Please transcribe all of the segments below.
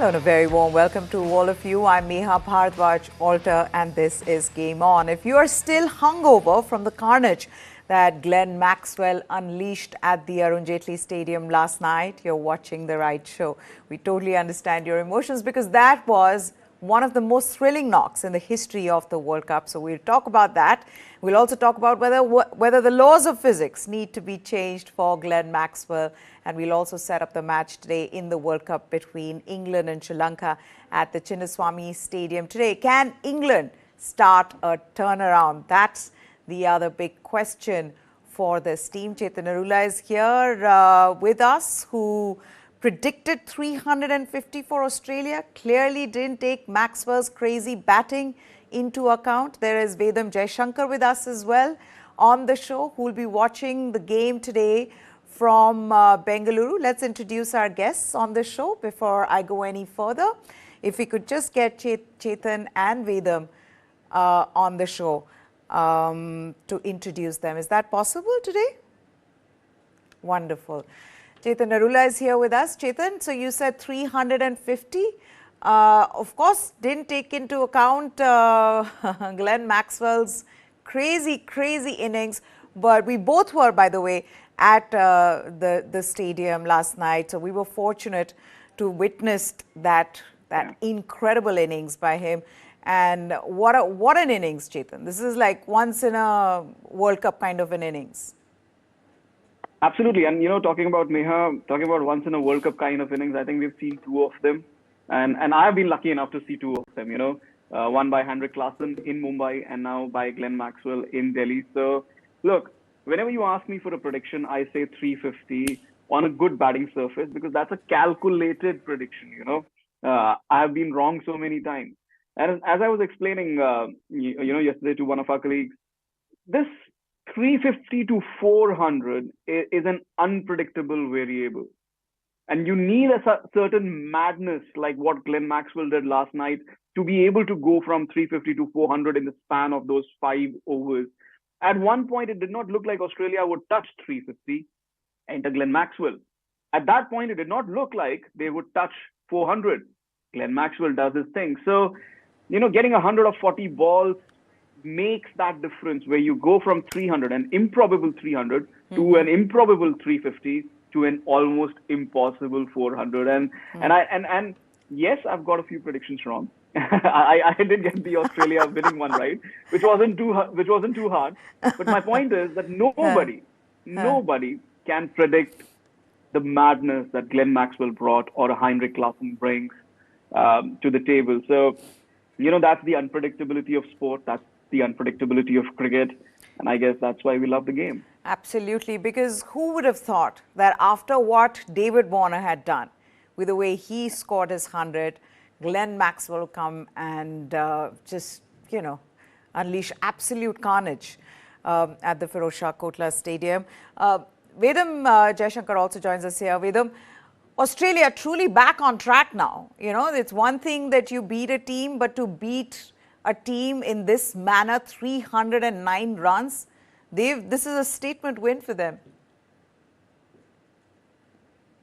Hello and a very warm welcome to all of you. I'm Meha Bhardwaj Alter and this is Game On. If you are still hungover from the carnage that Glenn Maxwell unleashed at the Arun Jaitley Stadium last night, you're watching the right show. We totally understand your emotions because that was one of the most thrilling knocks in the history of the World Cup. So we'll talk about that. We'll also talk about whether the laws of physics need to be changed for Glenn Maxwell. And we'll also set up the match today in the World Cup between England and Sri Lanka at the Chinnaswamy Stadium today. Can England start a turnaround? That's the other big question for this team. Chetan Arula is here with us, who predicted 350 for Australia. Clearly didn't take Maxwell's crazy batting into account. There is Vedam Jaishankar with us as well on the show, who will be watching the game today from Bengaluru. Let's introduce our guests on the show before I go any further. If we could just get Chetan and Vedam on the show to introduce them. Is that possible today? Wonderful. Chetan Arula is here with us. Chetan, so you said 350. Of course, didn't take into account Glenn Maxwell's crazy innings. But we both were, by the way, at the stadium last night. So we were fortunate to witness that incredible innings by him. And what an innings, Chetan. This is like once in a World Cup kind of an innings. Absolutely. And, talking about once in a World Cup kind of innings, I think we've seen two of them. And I've been lucky enough to see two of them, one by Henrik Larsson in Mumbai and now by Glenn Maxwell in Delhi. So, look, whenever you ask me for a prediction, I say 350 on a good batting surface because that's a calculated prediction, I have been wrong so many times. And as I was explaining, yesterday to one of our colleagues, this 350 to 400 is an unpredictable variable. And you need a certain madness like what Glenn Maxwell did last night to be able to go from 350 to 400 in the span of those 5 overs. At one point, it did not look like Australia would touch 350, enter Glenn Maxwell. At that point, it did not look like they would touch 400. Glenn Maxwell does his thing. So, getting 140 balls makes that difference where you go from 300, an improbable 300, to an improbable 350, to an almost impossible 400. And yes, I've got a few predictions wrong. I did get the Australia winning one right, which wasn't too hard. But my point is that nobody can predict the madness that Glenn Maxwell brought or Henrik Larsson brings to the table. So, that's the unpredictability of sport. That's the unpredictability of cricket. And I guess that's why we love the game. Absolutely, because who would have thought that after what David Warner had done, with the way he scored his 100, Glenn Maxwell come and just, unleash absolute carnage at the Firozshah Kotla Stadium. Vedam Jaishankar also joins us here. Vedam, Australia truly back on track now. It's one thing that you beat a team, but to beat a team in this manner, 309 runs, this is a statement win for them.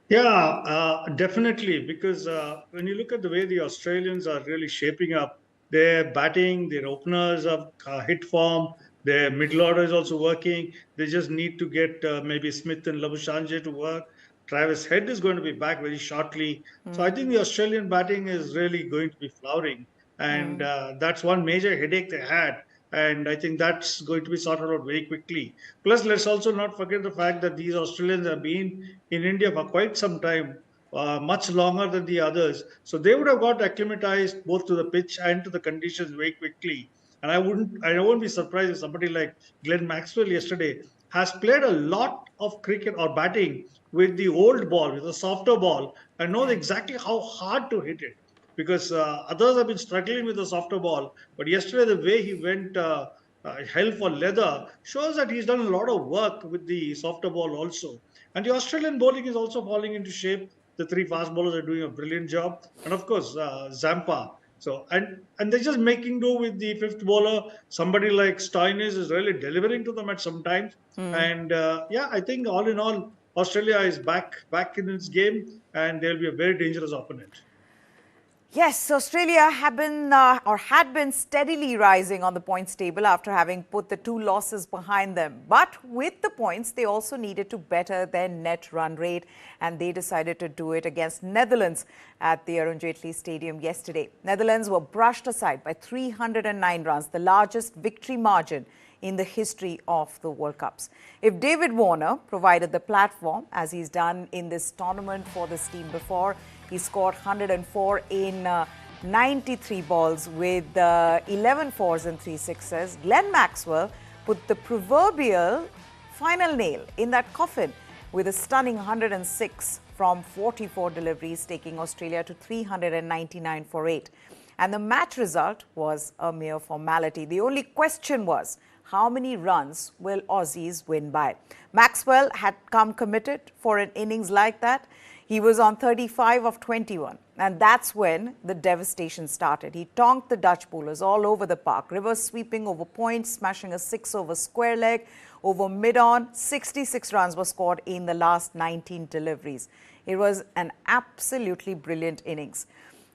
Yeah, definitely. Because when you look at the way the Australians are really shaping up, their batting, their openers have hit form, their middle order is also working. They just need to get maybe Smith and Labuschagne to work. Travis Head is going to be back very shortly. So I think the Australian batting is really going to be flowering. And that's one major headache they had. And I think that's going to be sorted out very quickly. Plus, let's also not forget the fact that these Australians have been in India for quite some time, much longer than the others. So they would have got acclimatized both to the pitch and to the conditions very quickly. And I won't be surprised if somebody like Glenn Maxwell yesterday has played a lot of cricket or batting with the old ball, with a softer ball, and knows exactly how hard to hit it. Because others have been struggling with the softer ball. But yesterday, the way he went hell for leather shows that he's done a lot of work with the softer ball also. And the Australian bowling is also falling into shape. The 3 fast bowlers are doing a brilliant job. And of course, Zampa. So, and they're just making do with the 5th bowler. Somebody like Stoinis is really delivering to them at some times. And I think all in all, Australia is back in its game, and they'll be a very dangerous opponent. Yes, Australia have been had been steadily rising on the points table after having put the 2 losses behind them. But with the points, they also needed to better their net run rate, and they decided to do it against Netherlands at the Arun Jaitley Stadium yesterday. Netherlands were brushed aside by 309 runs, the largest victory margin in the history of the World Cups. If David Warner provided the platform, as he's done in this tournament for this team before, he scored 104 in 93 balls with 11 fours and 3 sixes. Glenn Maxwell put the proverbial final nail in that coffin with a stunning 106 from 44 deliveries, taking Australia to 399 for 8. And the match result was a mere formality. The only question was, how many runs will Aussies win by? Maxwell had come committed for an innings like that. He was on 35 of 21, and that's when the devastation started. He tonked the Dutch bowlers all over the park, reverse sweeping over points, smashing a 6 over square leg. Over mid-on, 66 runs were scored in the last 19 deliveries. It was an absolutely brilliant innings.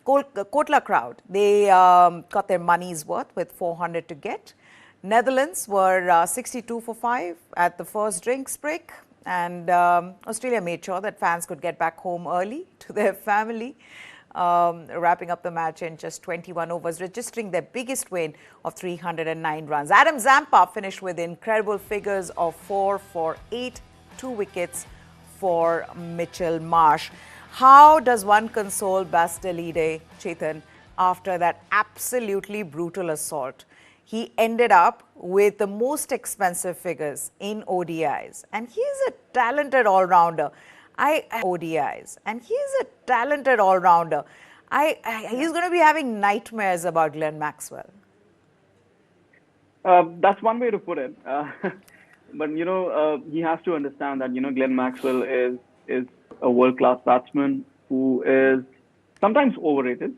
Kotla crowd, they got their money's worth with 400 to get. Netherlands were 62 for 5 at the first drinks break. And Australia made sure that fans could get back home early to their family, wrapping up the match in just 21 overs, registering their biggest win of 309 runs. Adam Zampa finished with incredible figures of 4 for 8, 2 wickets for Mitchell Marsh. How does one console Basdelide, Chetan, after that absolutely brutal assault? He ended up with the most expensive figures in ODIs. And he's a talented all-rounder. ODIs. And he's a talented all-rounder. He's going to be having nightmares about Glenn Maxwell. That's one way to put it. But, he has to understand that, Glenn Maxwell is a world-class batsman who is sometimes overrated.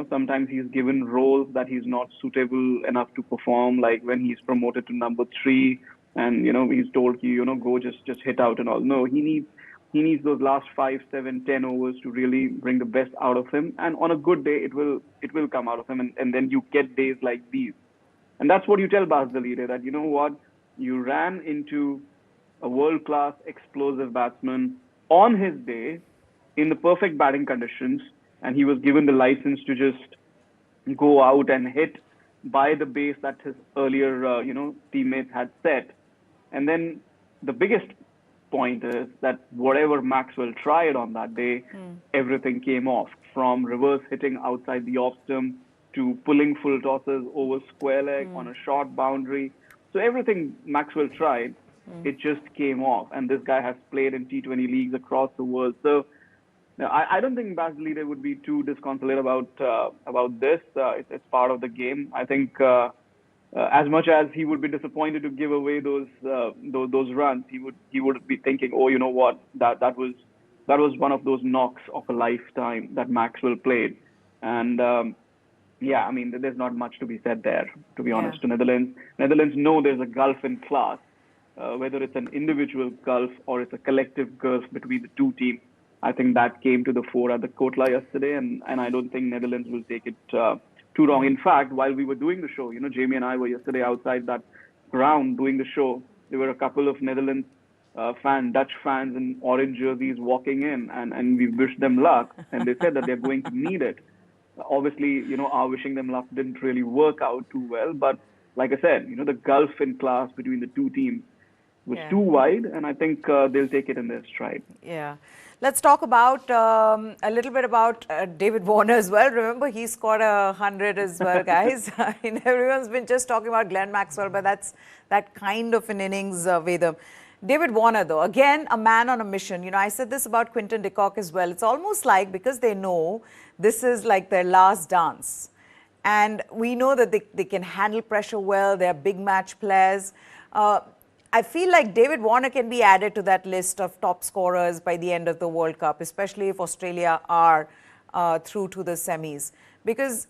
Sometimes he's given roles that he's not suitable enough to perform, like when he's promoted to number 3 and, he's told, go just hit out and all. No, he needs those last 5, 7, 10 overs to really bring the best out of him. And on a good day, it will come out of him. And then you get days like these. And that's what you tell Basdelide, that, you ran into a world-class explosive batsman on his day in the perfect batting conditions. And he was given the license to just go out and hit by the base that his earlier, teammates had set. And then the biggest point is that whatever Maxwell tried on that day, everything came off. From reverse hitting outside the off stump to pulling full tosses over square leg on a short boundary. So everything Maxwell tried, it just came off. And this guy has played in T20 leagues across the world. So I don't think Basdelide would be too disconsolate about this. It's part of the game. I think as much as he would be disappointed to give away those runs, he would be thinking, oh, you know what, that was one of those knocks of a lifetime that Maxwell played. And there's not much to be said there, to be honest. To Netherlands know there's a gulf in class, whether it's an individual gulf or it's a collective gulf between the two teams. I think that came to the fore at the Kotla yesterday, and I don't think Netherlands will take it too wrong. In fact, while we were doing the show, Jamie and I were yesterday outside that ground doing the show. There were a couple of Netherlands Dutch fans in orange jerseys walking in, and we wished them luck, and they said that they're going to need it. Obviously, our wishing them luck didn't really work out too well, but like I said, the gulf in class between the two teams was too wide, and I think they'll take it in their stride. Yeah. Let's talk about a little bit about David Warner as well. Remember, he scored 100 as well, guys. I mean, everyone's been just talking about Glenn Maxwell, but that's that kind of an innings, Vedam. David Warner, though, again, a man on a mission. I said this about Quinton de Kock as well. It's almost like, because they know this is like their last dance. And we know that they can handle pressure well. They're big match players. I feel like David Warner can be added to that list of top scorers by the end of the World Cup, especially if Australia are through to the semis. Because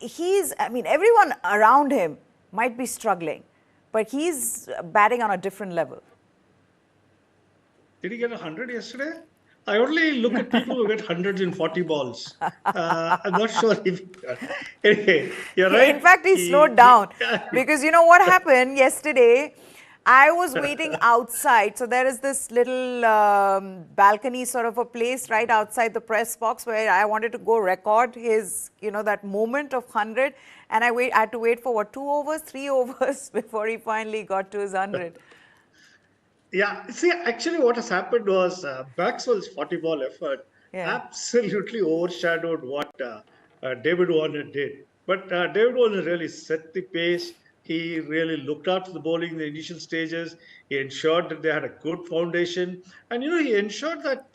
everyone around him might be struggling, but he's batting on a different level. Did he get 100 yesterday? I only look at people who get hundreds in 40 balls. I'm not sure if. Anyway, you're In right. fact, he slowed down because you know what happened yesterday? I was waiting outside. So there is this little balcony sort of a place right outside the press box where I wanted to go record his, that moment of 100. And I had to wait for what, 2 overs, 3 overs before he finally got to his 100. Yeah, see, actually, what has happened was Maxwell's 40 ball effort Yeah. absolutely overshadowed what David Warner did. But David Warner really set the pace. He really looked after the bowling in the initial stages. He ensured that they had a good foundation. And, he ensured that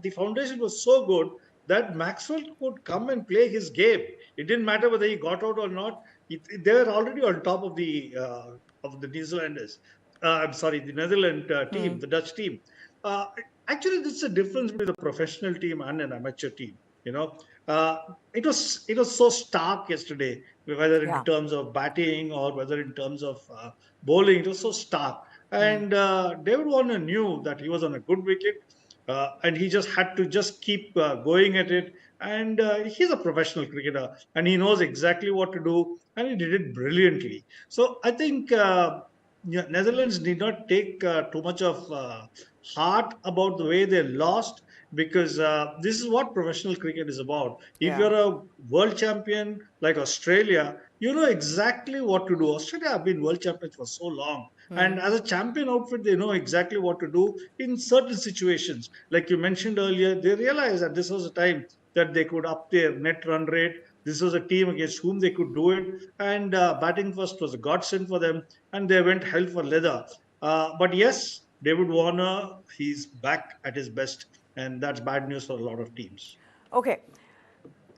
the foundation was so good that Maxwell could come and play his game. It didn't matter whether he got out or not. They were already on top of the New Zealanders. I'm sorry, the Netherlands team, the Dutch team. Uh, Actually, this is a difference between a professional team and an amateur team. You know, it was so stark yesterday, whether in Yeah. terms of batting or whether in terms of bowling. It was so stark, and David Warner knew that he was on a good wicket. And he just had to just keep going at it. And he's a professional cricketer, and he knows exactly what to do, and he did it brilliantly. So I think yeah, Netherlands did not take too much of heart about the way they lost, because this is what professional cricket is about. If Yeah. you're a world champion like Australia, you know exactly what to do. Australia have been world champions for so long. And as a champion outfit, they know exactly what to do in certain situations. Like you mentioned earlier, they realized that this was a time that they could up their net run rate. This was a team against whom they could do it. And batting first was a godsend for them, and they went hell for leather. But yes, David Warner, he's back at his best, and that's bad news for a lot of teams. Okay.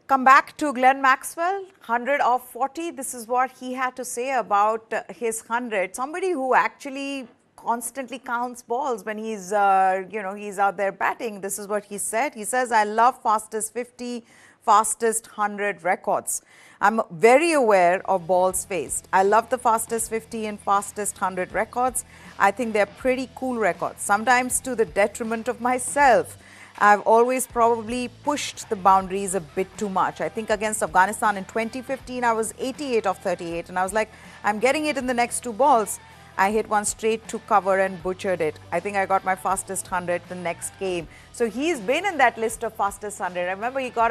Come back to Glenn Maxwell, 100 of 40. This is what he had to say about his 100. Somebody who actually constantly counts balls when he's out there batting. This is what he said. He says, I love fastest 50, fastest 100 records. I'm very aware of balls faced. I love the fastest 50 and fastest 100 records. I think they're pretty cool records, sometimes to the detriment of myself. I've always probably pushed the boundaries a bit too much. I think against Afghanistan in 2015, I was 88 of 38. And I was like, I'm getting it in the next 2 balls. I hit one straight to cover and butchered it. I think I got my fastest 100 the next game. So he's been in that list of fastest 100. I remember he got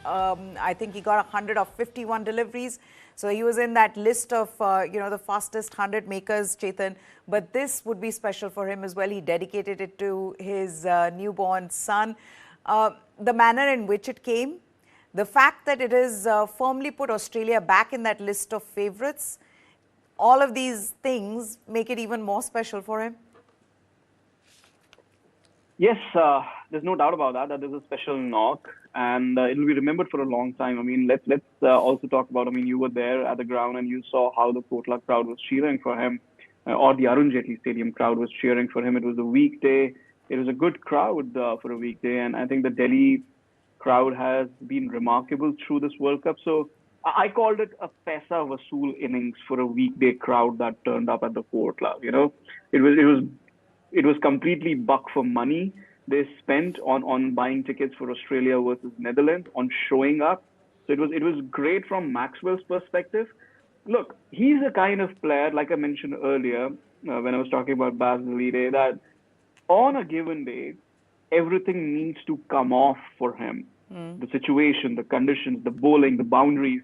I think he got 100 of 51 deliveries. So he was in that list of, the fastest 100 makers, Chetan. But this would be special for him as well. He dedicated it to his newborn son. The manner in which it came, the fact that it has firmly put Australia back in that list of favourites, all of these things make it even more special for him. Yes, there's no doubt about that there's a special knock, and it'll be remembered for a long time. I mean, let's also talk about, I mean, you were there at the ground and you saw how the Kotla crowd was cheering for him, or the Arun Jaitley Stadium crowd was cheering for him. It was a weekday. It was a good crowd for a weekday, and I think the Delhi crowd has been remarkable through this World Cup. So I called it a Paisa Vasool innings for a weekday crowd that turned up at the Kotla. It was completely buck for money they spent on buying tickets for Australia versus Netherlands, on showing up. So it was great from Maxwell's perspective. Look, he's a kind of player, like I mentioned earlier when I was talking about Baz Day, that on a given day, everything needs to come off for him. The situation, the conditions, the bowling, the boundaries.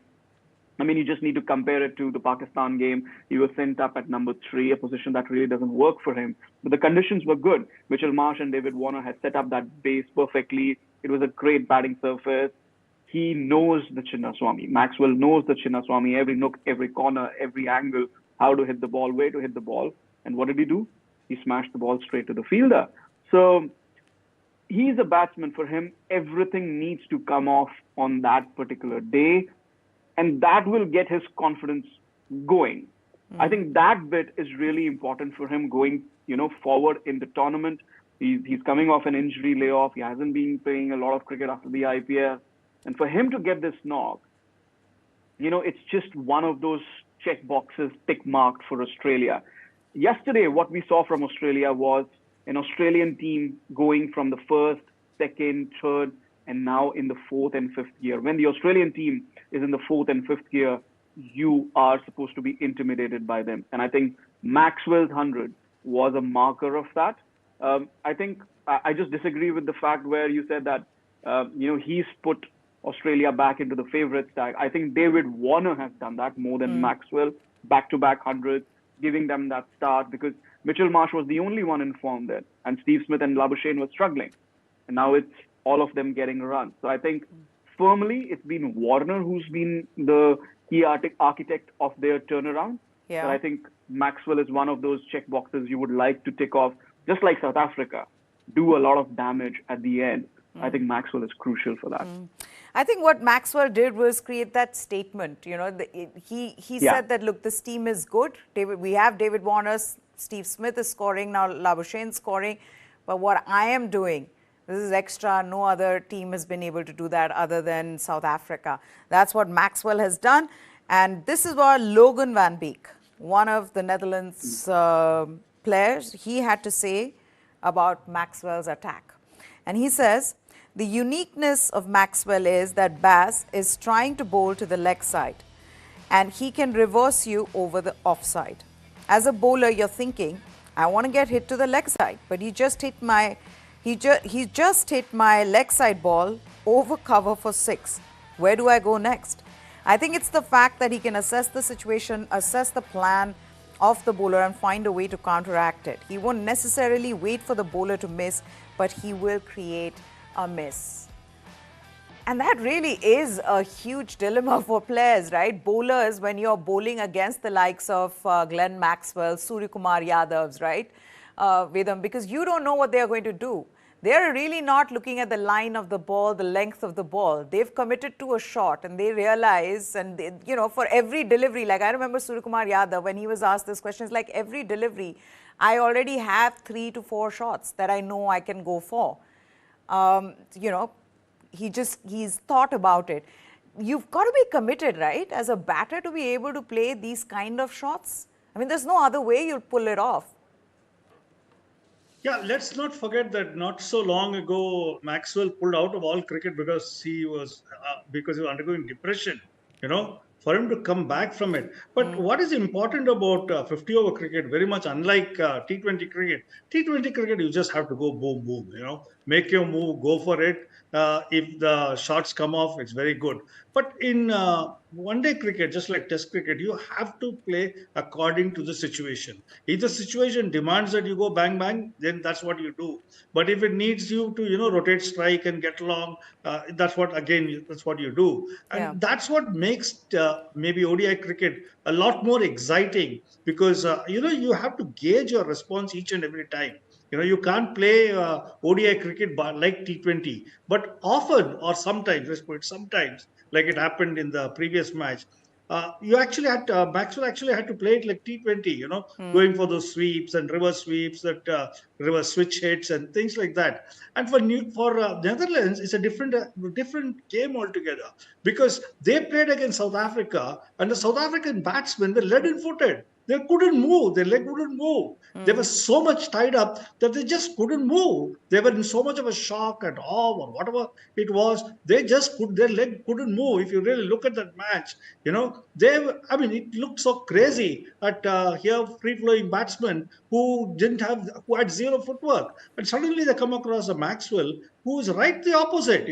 I mean, you just need to compare it to the Pakistan game. He was sent up at number 3, a position that really doesn't work for him. But the conditions were good. Mitchell Marsh and David Warner had set up that base perfectly. It was a great batting surface. He knows the Chinnaswamy. Maxwell knows the Chinnaswamy, every nook, every corner, every angle, how to hit the ball, where to hit the ball. And what did he do? He smashed the ball straight to the fielder. So he's a batsman. For him, everything needs to come off on that particular day. And that will get his confidence going. I think that bit is really important for him going, forward in the tournament. He's coming off an injury layoff. He hasn't been playing a lot of cricket after the IPL. And for him to get this knock, it's just one of those check boxes tick marked for Australia. Yesterday, what we saw from Australia was an Australian team going from the first, second, third, and now in the fourth and fifth gear. When the Australian team is in the fourth and fifth gear, you are supposed to be intimidated by them. And I think Maxwell's 100 was a marker of that. I think I just disagree with the fact where you said that, he's put Australia back into the favourite tag. I think David Warner has done that more than Maxwell, back-to-back hundreds, giving them that start, because Mitchell Marsh was the only one in form there, and Steve Smith and Labuschagne were struggling. And now it's all of them getting run. So I think firmly it's been Warner who's been the key architect of their turnaround. Yeah. But I think Maxwell is one of those check boxes you would like to tick off, just like South Africa, do a lot of damage at the end. I think Maxwell is crucial for that. I think what Maxwell did was create that statement. He said that, look, this team is good. We have David Warner, Steve Smith is scoring, now Labuschagne scoring. But what I am doing, this is extra. No other team has been able to do that other than South Africa. That's what Maxwell has done. And this is what Logan van Beek, one of the Netherlands players, he had to say about Maxwell's attack. And he says, the uniqueness of Maxwell is that Baz is trying to bowl to the leg side and he can reverse you over the offside. As a bowler, you're thinking, I want to get hit to the leg side, but he just hit my leg side ball over cover for 6. Where do I go next? I think it's the fact that he can assess the situation, assess the plan of the bowler and find a way to counteract it. He won't necessarily wait for the bowler to miss, but he will create a miss. And that really is a huge dilemma for players, right? Bowlers, when you're bowling against the likes of Glenn Maxwell, Suryakumar Yadavs, right? Vedam, because you don't know what they're going to do. They're really not looking at the line of the ball, the length of the ball. They've committed to a shot and they realize, and they, for every delivery, like I remember Suryakumar Yadav, when he was asked this question, it's like every delivery, I already have 3 to 4 shots that I know I can go for. He's thought about it. You've got to be committed, right? As a batter to be able to play these kind of shots. I mean, there's no other way you'll pull it off. Yeah, let's not forget that not so long ago, Maxwell pulled out of all cricket because he was undergoing depression, for him to come back from it. But what is important about 50-over cricket, very much unlike T20 cricket, T20 cricket, you just have to go boom, boom, make your move, go for it. If the shots come off, it's very good. But in one-day cricket, just like Test cricket, you have to play according to the situation. If the situation demands that you go bang, bang, then that's what you do. But if it needs you to, rotate strike and get along, that's what you do. And that's what makes maybe ODI cricket a lot more exciting because, you have to gauge your response each and every time. You can't play ODI cricket like T20, but often or sometimes, let's put it sometimes, like it happened in the previous match, Maxwell actually had to play it like T20, going for those sweeps and reverse sweeps, that reverse switch hits and things like that. And for Netherlands, it's a different game altogether because they played against South Africa and the South African batsmen were leaden-footed. They couldn't move. Their leg wouldn't move. They were so much tied up that they just couldn't move. They were in so much of a shock at awe or whatever it was. Their leg couldn't move. If you really look at that match, it looked so crazy at here free-flowing batsmen who had zero footwork. And suddenly they come across a Maxwell who is right the opposite.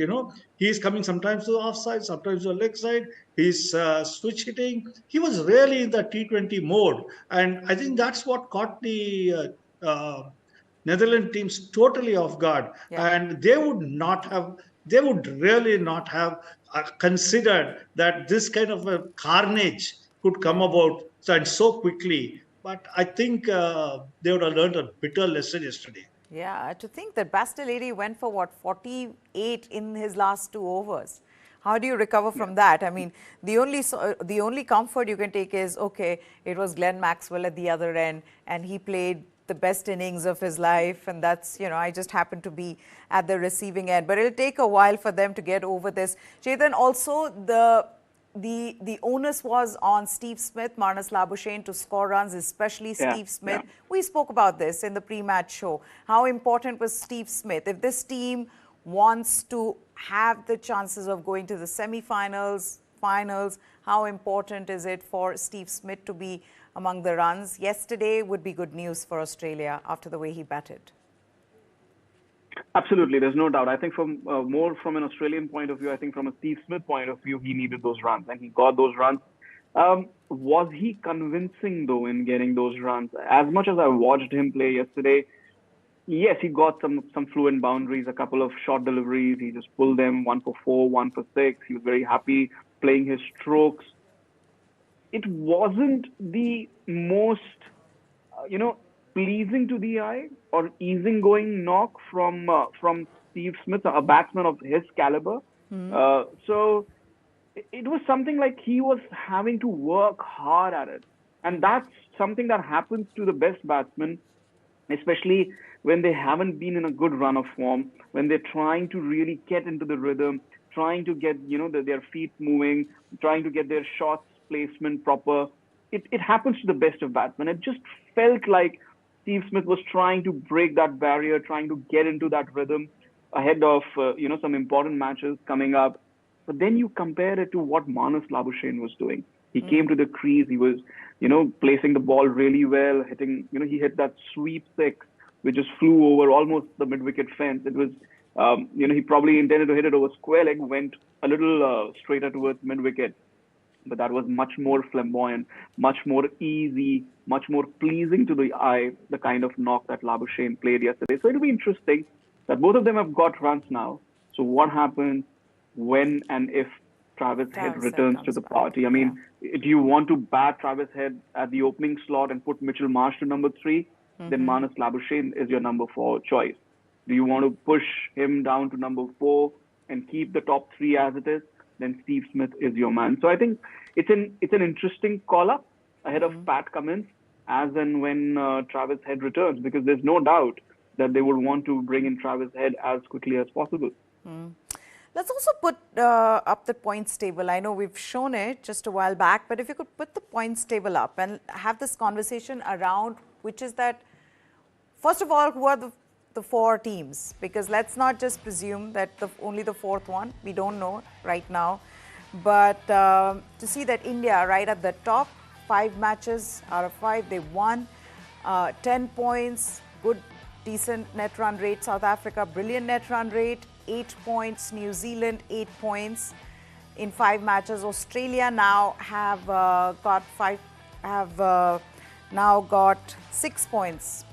He's coming sometimes to the offside, sometimes to the leg side. He's switch hitting. He was really in the T20 mode. And I think that's what caught the Netherlands teams totally off guard. Yeah. And they would really not have considered that this kind of a carnage could come about and so quickly. But I think they would have learned a bitter lesson yesterday. Yeah, to think that Bastillery went for 48 in his last 2 overs. How do you recover from that? I mean, the only comfort you can take is, okay, it was Glenn Maxwell at the other end and he played the best innings of his life, and that's, I just happened to be at the receiving end. But it'll take a while for them to get over this. Chetan, also the onus was on Steve Smith, Marnus Labuschagne to score runs, especially Yeah, Steve Smith. yeah. We spoke about this in the pre-match show. How important was Steve Smith? If this team wants to have the chances of going to the semi-finals, finals, how important is it for Steve Smith to be among the runs? Yesterday would be good news for Australia after the way he batted. Absolutely, there's no doubt. I think from more from an Australian point of view, I think from a Steve Smith point of view, he needed those runs and he got those runs. Was he convincing though in getting those runs? As much as I watched him play yesterday, yes, he got some fluent boundaries, a couple of short deliveries. He just pulled them 1 for 4, 1 for 6. He was very happy playing his strokes. It wasn't the most, you know, pleasing to the eye or easygoing knock from Steve Smith, a batsman of his caliber. So it was something like he was having to work hard at it, and that's something that happens to the best batsmen, especially when they haven't been in a good run of form, when they're trying to really get into the rhythm, trying to get their feet moving, trying to get their shots placement proper. It happens to the best of batsmen. It just felt like Steve Smith was trying to break that barrier, trying to get into that rhythm ahead of some important matches coming up. But then you compare it to what Marnus Labuschagne was doing. He came to the crease. He was, placing the ball really well, hitting. He hit that sweep six, which just flew over almost the mid-wicket fence. It was, he probably intended to hit it over square leg, went a little straighter towards mid-wicket. But that was much more flamboyant, much more easy, much more pleasing to the eye, the kind of knock that Labuschagne played yesterday. So it'll be interesting that both of them have got runs now. So what happens when and if Travis Head returns to the party? I mean, do you want to bat Travis Head at the opening slot and put Mitchell Marsh to number 3? Then Marnus Labuschagne is your number 4 choice. Do you want to push him down to number 4 and keep the top 3 as it is? Then Steve Smith is your man. So I think it's an interesting call-up ahead of Pat Cummins as and when Travis Head returns, because there's no doubt that they would want to bring in Travis Head as quickly as possible. Let's also put up the points table. I know we've shown it just a while back, but if you could put the points table up and have this conversation around, which is that, first of all, who are the 4 teams? Because let's not just presume that only the 4th one. We don't know right now. But to see that India right at the top, 5 matches out of 5, they won, 10 points, good, decent net run rate. South Africa, brilliant net run rate, 8 points. New Zealand, 8 points in 5 matches. Australia now have now got 6 points.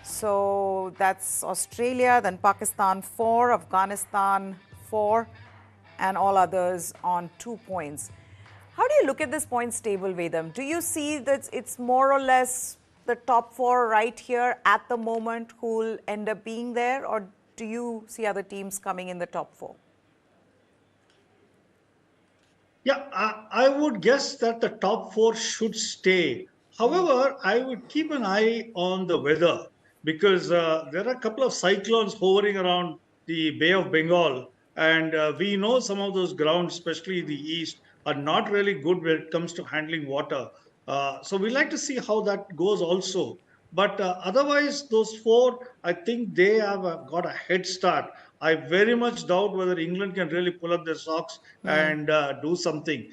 So that's Australia, then Pakistan 4, Afghanistan 4, and all others on 2 points. How do you look at this points table, Vedam? Do you see that it's more or less the top 4 right here at the moment who will end up being there, or do you see other teams coming in the top 4? Yeah, I would guess that the top 4 should stay. However, I would keep an eye on the weather, because there are a couple of cyclones hovering around the Bay of Bengal, and we know some of those grounds, especially the east, are not really good when it comes to handling water. So we like to see how that goes also. But otherwise, those 4, I think they have got a head start. I very much doubt whether England can really pull up their socks and do something,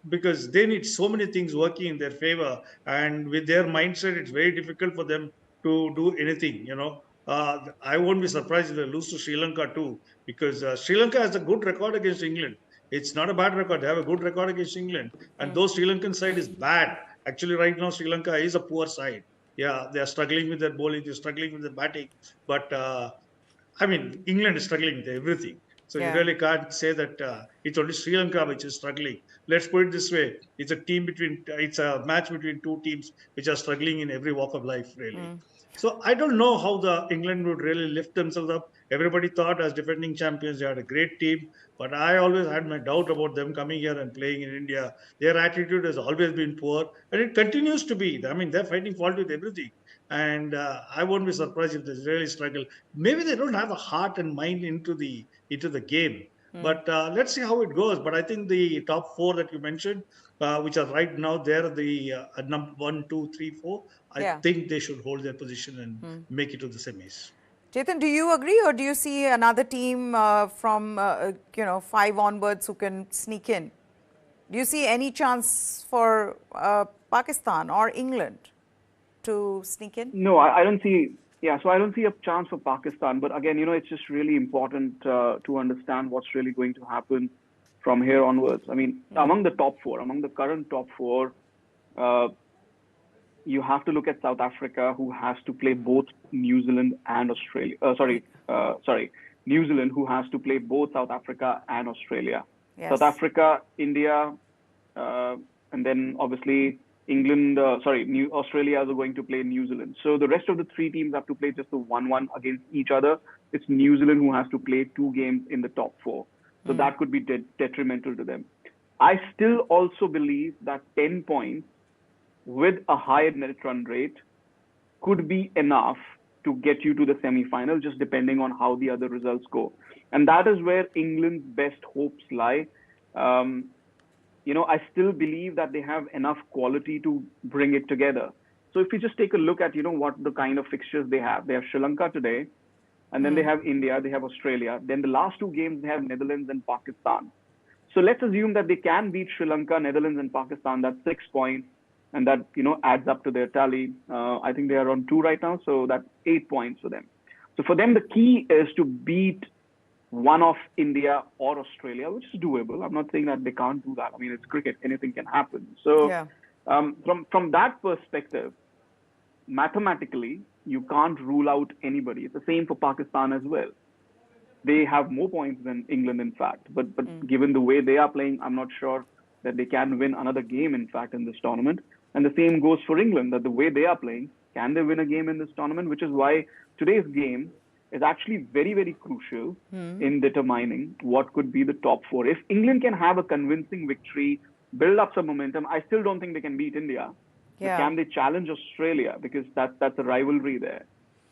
because they need so many things working in their favor. And with their mindset, it's very difficult for them to do anything. I won't be surprised if they lose to Sri Lanka too, because Sri Lanka has a good record against England. It's not a bad record. They have a good record against England. And though Sri Lankan side is bad, actually right now Sri Lanka is a poor side. Yeah, they are struggling with their bowling, they're struggling with the batting. But I mean, England is struggling with everything. So you really can't say that it's only Sri Lanka which is struggling. Let's put it this way: it's a match between 2 teams which are struggling in every walk of life, really. So I don't know how the England would really lift themselves up. Everybody thought as defending champions they had a great team, but I always had my doubt about them coming here and playing in India. Their attitude has always been poor, and it continues to be. I mean, they're finding fault with everything. And I won't be surprised if they really struggle. Maybe they don't have a heart and mind into the game. But let's see how it goes. But I think the top four that you mentioned, which are right now there, the number one, two, three, four, I Yeah. think they should hold their position and make it to the semis. Chetan, do you agree, or do you see another team from 5 onwards who can sneak in? Do you see any chance for Pakistan or England to sneak in? No, I don't see. Yeah, so I don't see a chance for Pakistan. But again, it's just really important to understand what's really going to happen from here onwards. I mean, among the top four, among the current top four, uh, you have to look at South Africa, who has to play both New Zealand and Australia. New Zealand, who has to play both South Africa and Australia. Yes. South Africa, India, and then obviously Australia are going to play New Zealand. So the rest of the three teams have to play just a 1-1 against each other. It's New Zealand who has to play 2 games in the top 4. So that could be detrimental to them. I still also believe that 10 points with a higher net run rate could be enough to get you to the semi-final, just depending on how the other results go. And that is where England's best hopes lie. I still believe that they have enough quality to bring it together. So if you just take a look at, what the kind of fixtures they have Sri Lanka today, and then they have India, they have Australia. Then the last 2 games, they have Netherlands and Pakistan. So let's assume that they can beat Sri Lanka, Netherlands, and Pakistan. That's 6 points. And that, adds up to their tally. I think they are on 2 right now. So that's 8 points for them. So for them, the key is to beat one of India or Australia, which is doable. I'm not saying that they can't do that. I mean, it's cricket. Anything can happen. So from that perspective, mathematically, you can't rule out anybody. It's the same for Pakistan as well. They have more points than England, in fact. But given the way they are playing, I'm not sure that they can win another game, in fact, in this tournament. And the same goes for England, that the way they are playing, can they win a game in this tournament? Which is why today's game is actually very, very crucial in determining what could be the top 4. If England can have a convincing victory, build up some momentum, I still don't think they can beat India. Yeah. But can they challenge Australia? Because that's a rivalry there.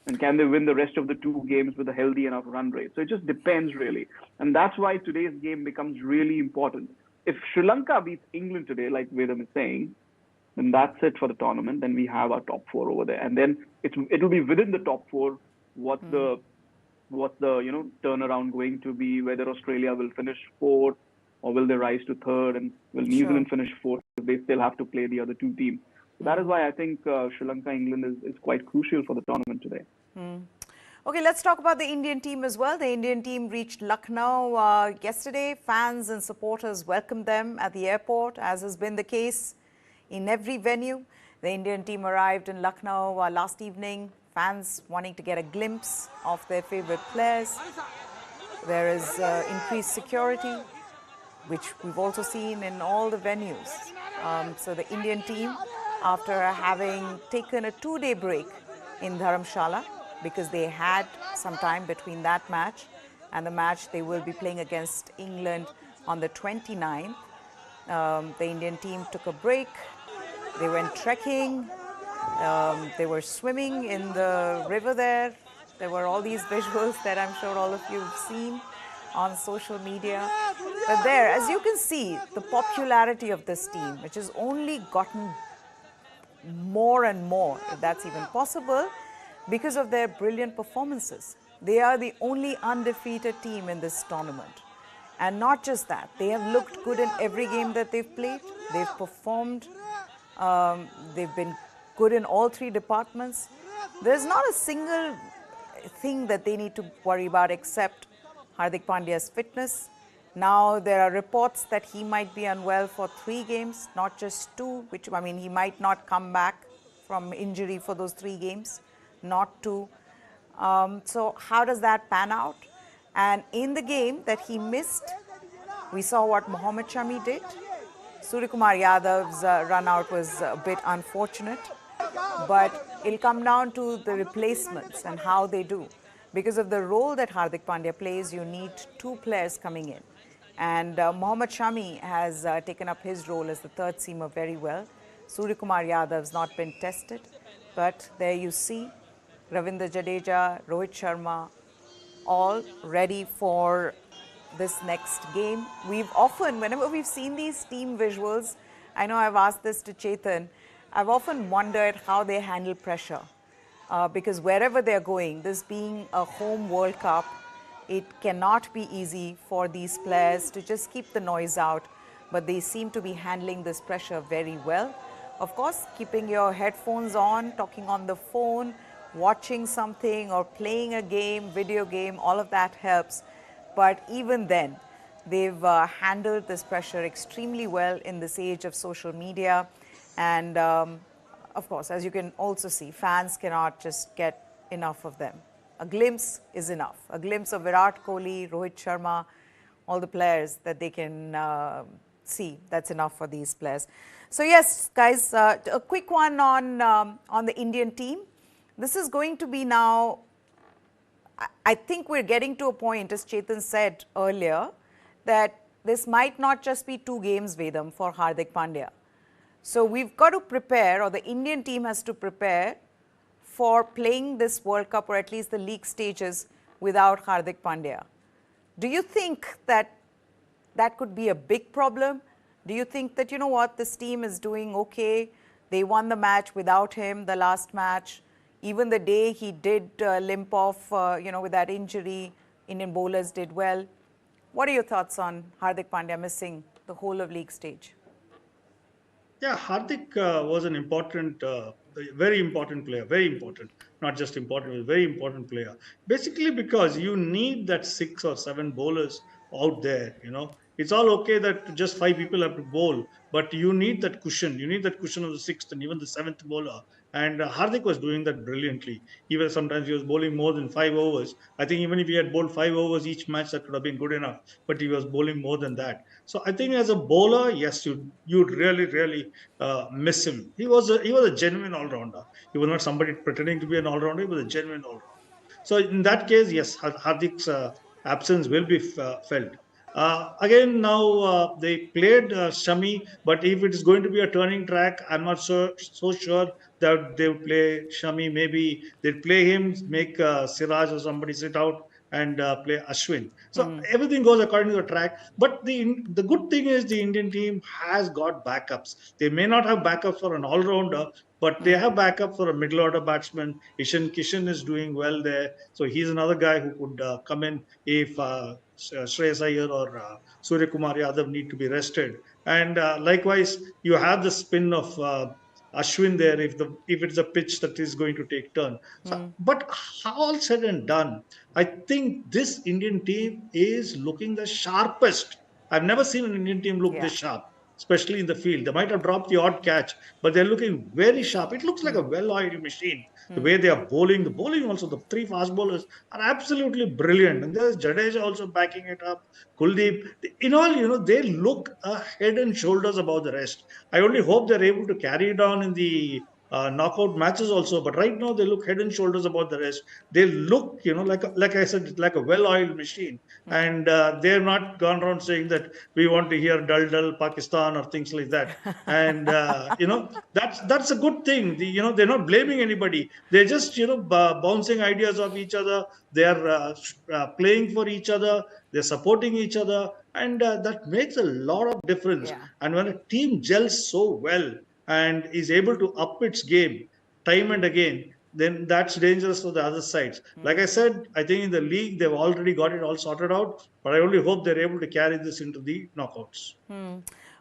And can they win the rest of the 2 games with a healthy enough run rate? So it just depends, really. And that's why today's game becomes really important. If Sri Lanka beats England today, like Vedam is saying, then that's it for the tournament. Then we have our top 4 over there. And then it will be within the top 4 what's the turnaround going to be, whether Australia will finish 4th or will they rise to 3rd, and will New Zealand finish 4th if they still have to play the other 2 teams. So that is why I think Sri Lanka, England is quite crucial for the tournament today. Okay, let's talk about the Indian team as well. The Indian team reached Lucknow yesterday. Fans and supporters welcomed them at the airport, as has been the case in every venue. The Indian team arrived in Lucknow last evening. Fans wanting to get a glimpse of their favorite players. There is increased security, which we've also seen in all the venues. So the Indian team, after having taken a 2-day break in Dharamshala, because they had some time between that match and the match they will be playing against England on the 29th. The Indian team took a break. They went trekking. They were swimming in the river there. There were all these visuals that I'm sure all of you have seen on social media. But there, as you can see, the popularity of this team, which has only gotten more and more, if that's even possible, because of their brilliant performances. They are the only undefeated team in this tournament. And not just that, they have looked good in every game that they've played. They've performed. They've been good in all 3 departments. There's not a single thing that they need to worry about except Hardik Pandya's fitness. Now there are reports that he might be unwell for 3 games, not just 2, which, I mean, he might not come back from injury for those 3 games, not 2. So how does that pan out? And in the game that he missed, we saw what Mohammad Shami did. Suryakumar Yadav's run out was a bit unfortunate, but it'll come down to the replacements and how they do. Because of the role that Hardik Pandya plays, you need 2 players coming in. And Mohammad Shami has taken up his role as the 3rd seamer very well. Suryakumar Yadav's not been tested, but there you see Ravindra Jadeja, Rohit Sharma, all ready for this next game. We've often, whenever we've seen these team visuals, I know I've asked this to Chetan, I've often wondered how they handle pressure. Because wherever they're going, this being a home World Cup, it cannot be easy for these players to just keep the noise out, but they seem to be handling this pressure very well. Of course, keeping your headphones on, talking on the phone, watching something or playing a game, video game, all of that helps. But even then, they've handled this pressure extremely well in this age of social media. And of course, as you can also see, fans cannot just get enough of them. A glimpse is enough. A glimpse of Virat Kohli, Rohit Sharma, all the players that they can see, that's enough for these players. So yes, guys, a quick one on the Indian team. This is going to be now, I think we're getting to a point, as Chetan said earlier, that this might not just be 2 games, Vedam, for Hardik Pandya. So we've got to prepare, or the Indian team has to prepare for playing this World Cup, or at least the league stages, without Hardik Pandya. Do you think that that could be a big problem? Do you think that, you know what, this team is doing okay? They won the match without him, the last match. Even the day he did limp off, with that injury, Indian bowlers did well. What are your thoughts on Hardik Pandya missing the whole of league stage? Yeah, Hardik was an important, very important player, very important, not just important, was a very important player. Basically, because you need that 6 or 7 bowlers out there, It's all okay that just 5 people have to bowl, but you need that cushion. You need that cushion of the 6th and even the 7th bowler. And Hardik was doing that brilliantly. Even sometimes he was bowling more than 5 overs. I think even if he had bowled 5 overs each match, that would have been good enough. But he was bowling more than that. So I think as a bowler, yes, you'd really, really miss him. He was a genuine all rounder. He was not somebody pretending to be an all rounder. He was a genuine all rounder. So in that case, yes, Hardik's absence will be felt. Again, now they played Shami, but if it is going to be a turning track, I'm not so sure that they will play Shami. Maybe they'll play him, make Siraj or somebody sit out and play Ashwin. So everything goes according to the track. But the good thing is the Indian team has got backups. They may not have backups for an all-rounder, but they have backup for a middle order batsman. Ishan Kishan is doing well there. So he's another guy who could come in if Shreyas Iyer or Surya Kumar Yadav need to be rested. And likewise, you have the spin of Ashwin there if it's a pitch that is going to take turn. So, but all said and done, I think this Indian team is looking the sharpest. I've never seen an Indian team look this sharp, especially in the field. They might have dropped the odd catch, but they're looking very sharp. It looks like a well-oiled machine. The way they are bowling, the bowling also, the 3 fast bowlers are absolutely brilliant. And there's Jadeja also backing it up. Kuldeep, in all, they look a head and shoulders above the rest. I only hope they're able to carry it on in the knockout matches also. But right now, they look head and shoulders above the rest. They look, like I said, like a well-oiled machine. And they're not gone around saying that we want to hear dull Pakistan or things like that. And that's a good thing. They're not blaming anybody. They're just bouncing ideas off each other. They're playing for each other. They're supporting each other, and that makes a lot of difference. And when a team gels so well and is able to up its game time and again, then that's dangerous for the other sides. Like I said, I think in the league, they've already got it all sorted out, but I only hope they're able to carry this into the knockouts.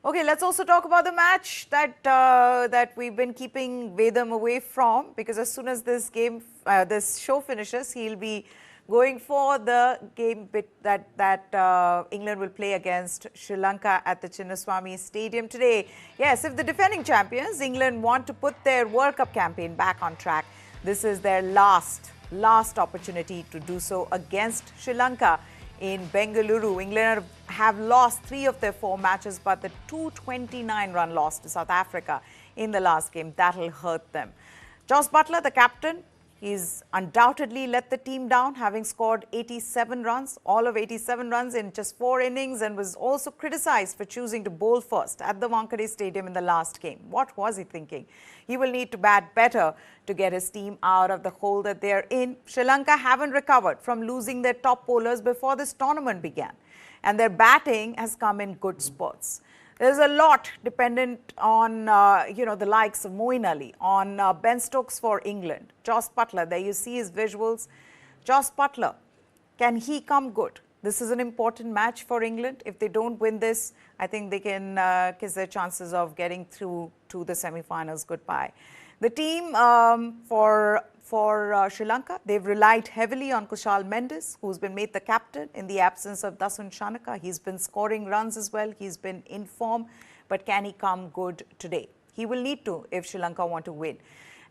Okay, let's also talk about the match that we've been keeping Vedam away from, because as soon as this show finishes, he'll be going for the game that England will play against Sri Lanka at the Chinnaswamy Stadium today. Yes, if the defending champions, England, want to put their World Cup campaign back on track, this is their last opportunity to do so against Sri Lanka in Bengaluru. England have lost 3 of their 4 matches, but the 229-run loss to South Africa in the last game, that'll hurt them. Jos Buttler, the captain, he's undoubtedly let the team down, having scored 87 runs, all of 87 runs in just 4 innings, and was also criticized for choosing to bowl first at the Wankhede Stadium in the last game. What was he thinking? He will need to bat better to get his team out of the hole that they're in. Sri Lanka haven't recovered from losing their top bowlers before this tournament began. and their batting has come in good spots. There's a lot dependent on, the likes of Moeen Ali, on Ben Stokes for England, Jos Buttler. There you see his visuals. Jos Buttler, can he come good? This is an important match for England. If they don't win this, I think they can kiss their chances of getting through to the semi-finals goodbye. The team for Sri Lanka, they've relied heavily on Kushal Mendis, who's been made the captain in the absence of Dasun Shanaka. He's been scoring runs as well. He's been in form, but can he come good today? He will need to if Sri Lanka want to win.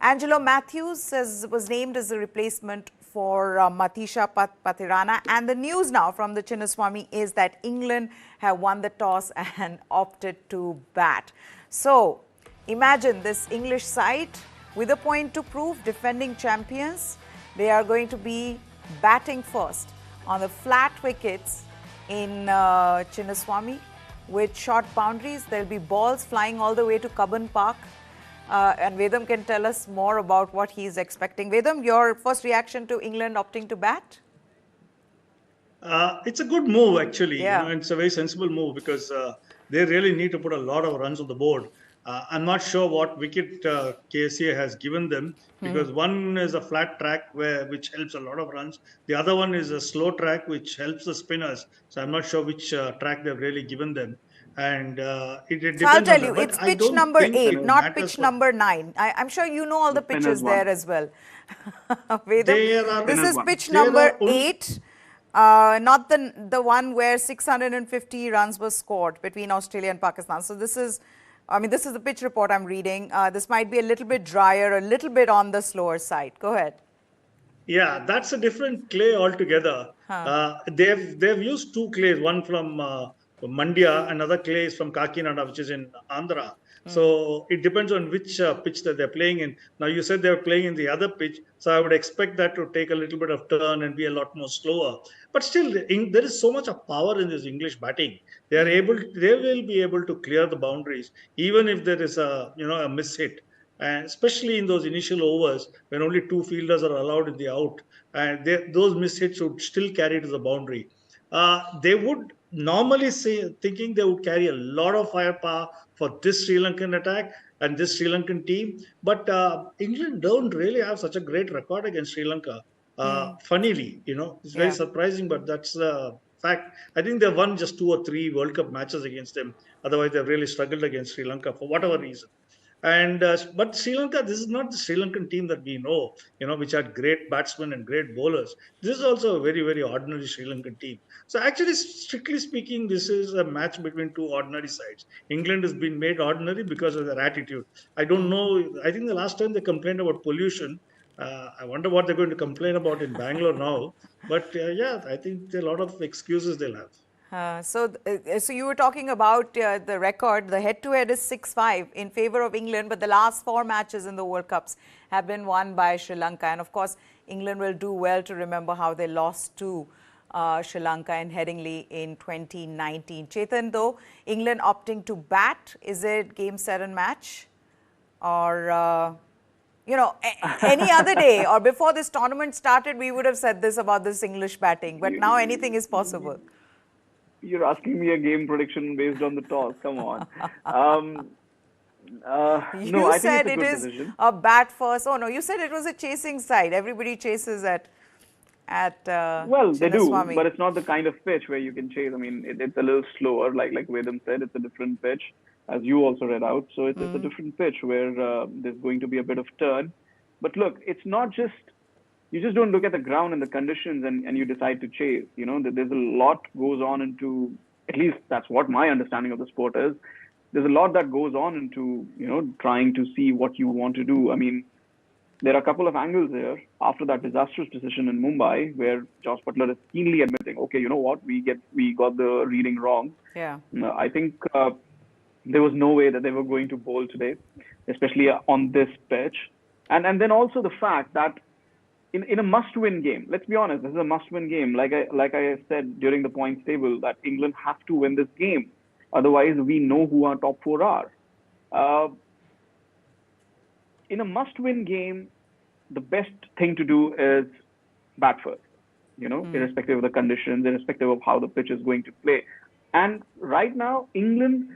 Angelo Matthews was named as the replacement for Matisha Pathirana. And the news now from the Chinnaswamy is that England have won the toss and opted to bat. So imagine this English side with a point to prove, defending champions. They are going to be batting first on the flat wickets in Chinnaswamy with short boundaries. There will be balls flying all the way to Cubbon Park. And Vedam can tell us more about what he's expecting. Vedam, your first reaction to England opting to bat? It's a good move, actually. Yeah. It's a very sensible move because they really need to put a lot of runs on the board. I'm not sure what wicket KSA has given them because one is a flat track which helps a lot of runs. The other one is a slow track which helps the spinners. So I'm not sure which track they've really given them. And it depends. So I'll tell you, but it's I pitch don't number think 8, it not matters pitch number 9. I'm sure you know all the pitches one. there as well. Vedam, this is one. pitch There number are 8, not the one where 650 runs were scored between Australia and Pakistan. So this is the pitch report I'm reading. This might be a little bit drier, a little bit on the slower side. Go ahead. Yeah, that's a different clay altogether. They've used two clays, one from Mandya, another clay is from Kakinada, which is in Andhra. So it depends on which pitch that they're playing in. Now you said they're playing in the other pitch, so I would expect that to take a little bit of turn and be a lot more slower. But still, there is so much of power in this English batting. They will be able to clear the boundaries, even if there is a miss hit. And especially in those initial overs when only two fielders are allowed in the out, and those miss hits would still carry to the boundary. They would normally say, thinking they would carry a lot of firepower for this Sri Lankan attack and this Sri Lankan team, but England don't really have such a great record against Sri Lanka. Funnily, it's very surprising, but that's the fact. I think they've won just 2 or 3 World Cup matches against them. Otherwise, they've really struggled against Sri Lanka for whatever reason. And but Sri Lanka, this is not the Sri Lankan team that we know, which had great batsmen and great bowlers. This is also a very, very ordinary Sri Lankan team. So actually, strictly speaking, this is a match between two ordinary sides. England has been made ordinary because of their attitude. I don't know. I think the last time they complained about pollution. I wonder what they're going to complain about in Bangalore now. But yeah, I think there are a lot of excuses they'll have. So you were talking about the record. The head-to-head is 6-5 in favor of England, but the last 4 matches in the World Cups have been won by Sri Lanka. And of course, England will do well to remember how they lost to Sri Lanka in Headingley in 2019. Chetan, though, England opting to bat, is it game, set and match? Or, any other day or before this tournament started, we would have said this about this English batting. But now anything is possible. You're asking me a game prediction based on the toss. Come on. You said it is a bat first. Oh no, you said it was a chasing side. Everybody chases at well, they do, Chinnaswamy. but it's not the kind of pitch where you can chase. I mean, it's a little slower, like Vedam said. It's a different pitch, as you also read out. So it's a different pitch where there's going to be a bit of turn. But look, it's not just. You just don't look at the ground and the conditions and you decide to chase. There's a lot goes on into, at least that's what my understanding of the sport is. There's a lot that goes on into, trying to see what you want to do. I mean, there are a couple of angles here after that disastrous decision in Mumbai where Jos Buttler is keenly admitting, okay, you know what, we got the reading wrong. Yeah. I think there was no way that they were going to bowl today, especially on this pitch. And then also the fact that in a must-win game, let's be honest, this is a must-win game. Like I said during the points table, that England have to win this game. Otherwise, we know who our top 4 are. In a must-win game, the best thing to do is bat first. irrespective of the conditions, irrespective of how the pitch is going to play. And right now, England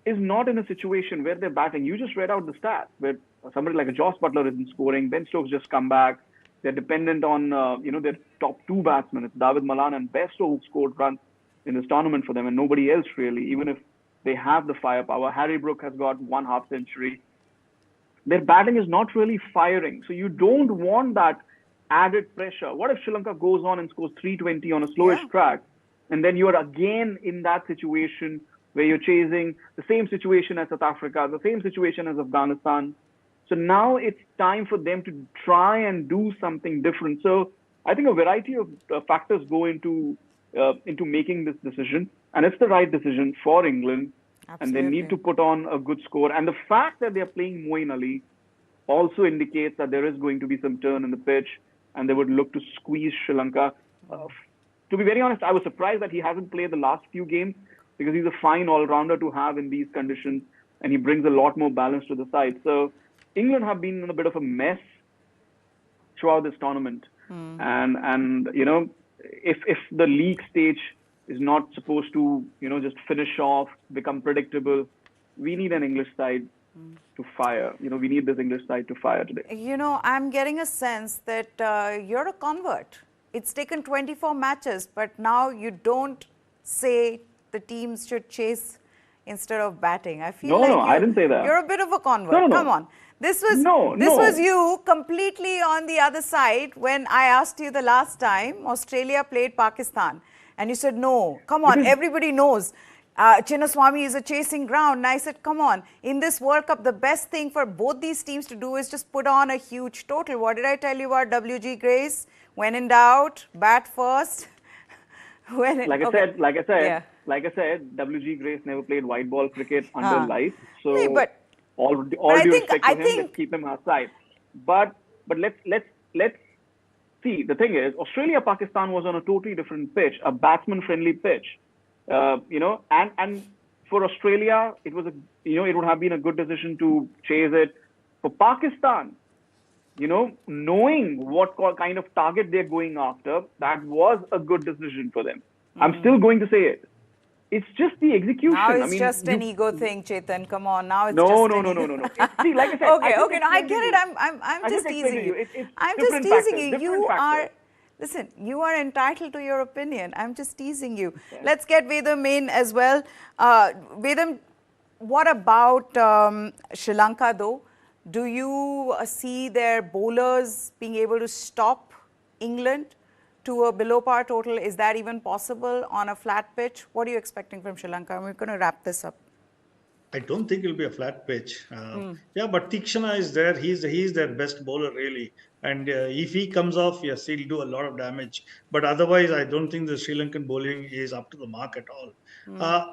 is not in a situation where they're batting. You just read out the stats where somebody like a Joss Butler isn't scoring. Ben Stokes just come back. They're dependent on, their top two batsmen. It's David Malan and Bairstow who scored runs in this tournament for them, and nobody else really, even if they have the firepower. Harry Brook has got one half century. Their batting is not really firing. So you don't want that added pressure. What if Sri Lanka goes on and scores 320 on a slowish track? And then you're again in that situation where you're chasing the same situation as South Africa, the same situation as Afghanistan. So now it's time for them to try and do something different. So I think a variety of factors go into making this decision. And it's the right decision for England. Absolutely. And they need to put on a good score. And the fact that they're playing Moeen Ali also indicates that there is going to be some turn in the pitch and they would look to squeeze Sri Lanka. To be very honest, I was surprised that he hasn't played the last few games because he's a fine all-rounder to have in these conditions and he brings a lot more balance to the side. So England have been in a bit of a mess throughout this tournament. And if the league stage is not supposed to, just finish off, become predictable, we need an English side to fire. We need this English side to fire today. I'm getting a sense that you're a convert. It's taken 24 matches, but now you don't say the teams should chase instead of batting. I feel No, I didn't say that. You're a bit of a convert. No. Come on. This was you completely on the other side when I asked you the last time Australia played Pakistan. And you said, no, come on, everybody knows. Chinnaswamy is a chasing ground. And I said, come on, in this World Cup, the best thing for both these teams to do is just put on a huge total. What did I tell you about WG Grace? When in doubt, bat first. Like I said, WG Grace never played white ball cricket under life. So all due respect to him, let's keep him aside. But let's see. The thing is, Australia-Pakistan was on a totally different pitch, a batsman-friendly pitch. And for Australia, it would have been a good decision to chase it. For Pakistan, knowing what kind of target they're going after, that was a good decision for them. I'm still going to say it. It's just the execution. Now it's just an ego thing, Chetan. Come on, now it's no. See, like I said, okay. No, I get it. I'm just teasing you. I'm just teasing you. You are entitled to your opinion. I'm just teasing you. Okay. Let's get Vedam in as well. Vedam, what about Sri Lanka though? Do you see their bowlers being able to stop England to a below par total? Is that even possible on a flat pitch? What are you expecting from Sri Lanka? We're going to wrap this up. I don't think it'll be a flat pitch. Yeah, but Tikshana is there. He's their best bowler, really. And if he comes off, yes, he'll do a lot of damage. But otherwise, I don't think the Sri Lankan bowling is up to the mark at all.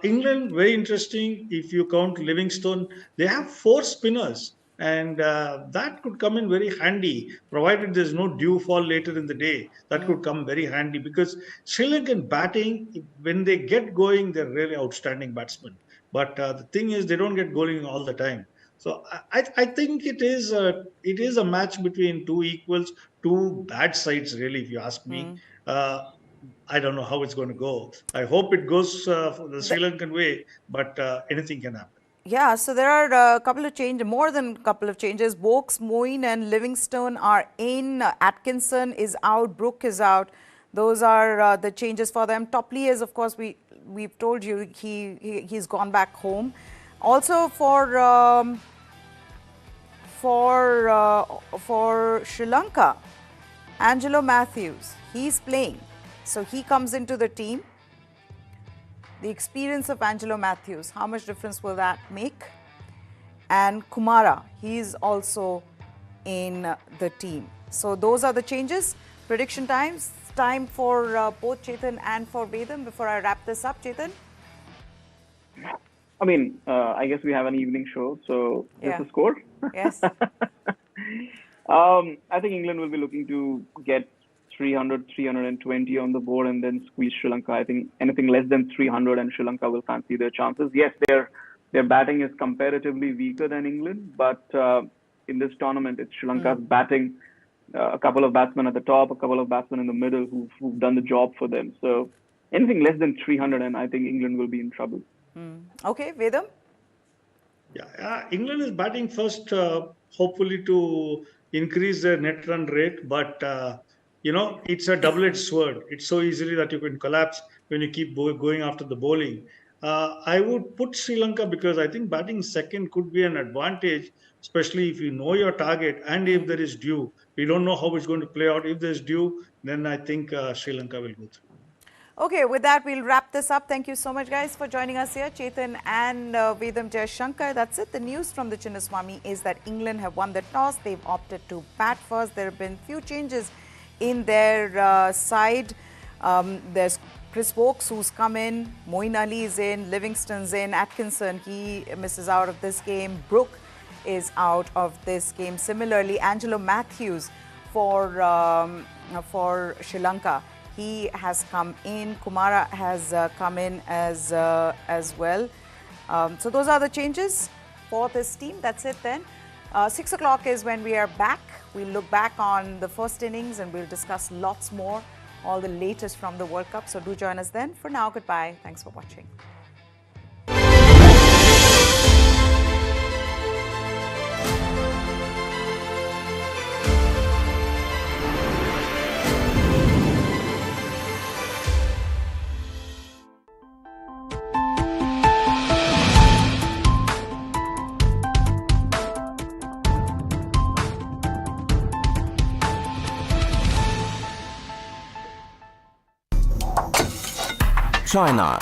England, very interesting. If you count Livingstone, they have 4 spinners. And that could come in very handy, provided there's no dew fall later in the day. That could come very handy because Sri Lankan batting, when they get going, they're really outstanding batsmen. But the thing is, they don't get going all the time. So I think it is a match between two equals, two bad sides, really, if you ask me. I don't know how it's going to go. I hope it goes for the Sri Lankan way, but anything can happen. Yeah, so there are a couple of changes, more than a couple of changes. Vokes, Moeen and Livingstone are in. Atkinson is out. Brook is out. Those are the changes for them. Topley is, of course, we've told you he's gone back home. Also for Sri Lanka, Angelo Matthews, he's playing. So he comes into the team. The experience of Angelo Matthews, how much difference will that make? And Kumara, he's also in the team. So those are the changes. Prediction times. Time for both Chetan and for Vedam before I wrap this up. Chetan? I mean, I guess we have an evening show, so just the score. Yes. I think England will be looking to get 300, 320 on the board and then squeeze Sri Lanka. I think anything less than 300 and Sri Lanka will fancy their chances. Yes, their batting is comparatively weaker than England, but in this tournament, it's Sri Lanka's batting a couple of batsmen at the top, a couple of batsmen in the middle who've done the job for them. So anything less than 300, and I think England will be in trouble. Okay, Vedam? Yeah, England is batting first, hopefully to increase their net run rate. But it's a double-edged sword. It's so easily that you can collapse when you keep going after the bowling. I would put Sri Lanka because I think batting second could be an advantage, especially if you know your target and if there is due. We don't know how it's going to play out. If there's due, then I think Sri Lanka will go through. Okay, with that, we'll wrap this up. Thank you so much, guys, for joining us here. Chetan and Vedam Jayashankar. That's it. The news from the Chinnaswamy is that England have won the toss. They've opted to bat first. There have been few changes in their side. There's Chris Wokes, who's come in. Moeen Ali is in. Livingston's in. Atkinson, he misses out of this game. Brooke is out of this game. Similarly, Angelo Matthews for Sri Lanka. He has come in. Kumara has come in as well. So those are the changes for this team. That's it then. 6 o'clock is when we are back. We'll look back on the first innings and we'll discuss lots more, all the latest from the World Cup. So do join us then. For now, goodbye. Thanks for watching. China